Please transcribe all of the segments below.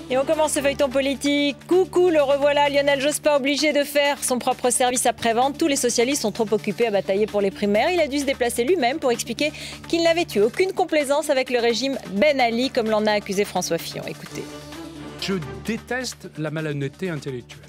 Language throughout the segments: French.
Et on commence ce feuilleton politique. Coucou, le revoilà. Lionel Jospin obligé de faire son propre service après-vente. Tous les socialistes sont trop occupés à batailler pour les primaires. Il a dû se déplacer lui-même pour expliquer qu'il n'avait eu aucune complaisance avec le régime Ben Ali, comme l'en a accusé François Fillon. Écoutez. Je déteste la malhonnêteté intellectuelle.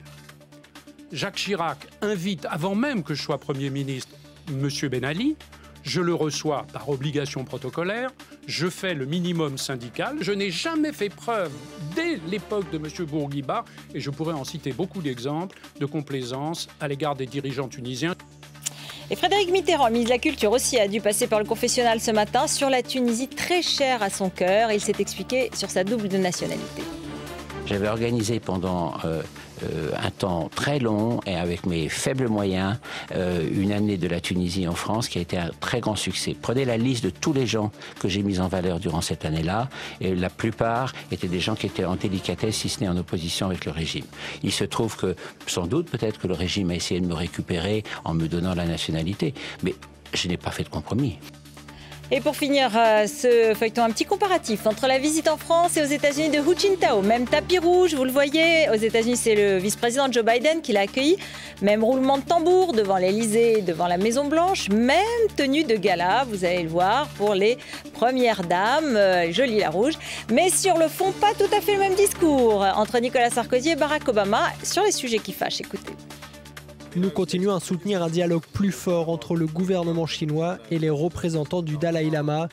Jacques Chirac invite, avant même que je sois Premier ministre, M. Ben Ali. Je le reçois par obligation protocolaire, je fais le minimum syndical. Je n'ai jamais fait preuve, dès l'époque de M. Bourguiba, et je pourrais en citer beaucoup d'exemples, de complaisance à l'égard des dirigeants tunisiens. Et Frédéric Mitterrand, ministre de la Culture aussi, a dû passer par le confessionnal ce matin sur la Tunisie, très chère à son cœur. Il s'est expliqué sur sa double nationalité. J'avais organisé pendant un temps très long et avec mes faibles moyens une année de la Tunisie en France qui a été un très grand succès. Prenez la liste de tous les gens que j'ai mis en valeur durant cette année-là et la plupart étaient des gens qui étaient en délicatesse, si ce n'est en opposition avec le régime. Il se trouve que, sans doute, peut-être que le régime a essayé de me récupérer en me donnant la nationalité, mais je n'ai pas fait de compromis. Et pour finir ce feuilleton, un petit comparatif entre la visite en France et aux États-Unis de Hu Jintao. Même tapis rouge, vous le voyez. Aux États-Unis, c'est le vice-président Joe Biden qui l'a accueilli. Même roulement de tambour devant l'Élysée, devant la Maison-Blanche. Même tenue de gala, vous allez le voir, pour les premières dames. Jolie la rouge. Mais sur le fond, pas tout à fait le même discours entre Nicolas Sarkozy et Barack Obama sur les sujets qui fâchent. Écoutez. Nous continuons à soutenir un dialogue plus fort entre le gouvernement chinois et les représentants du Dalai Lama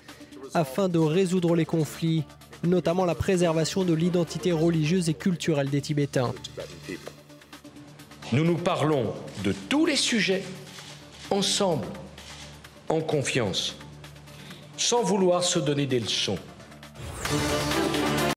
afin de résoudre les conflits, notamment la préservation de l'identité religieuse et culturelle des Tibétains. Nous nous parlons de tous les sujets, ensemble, en confiance, sans vouloir se donner des leçons.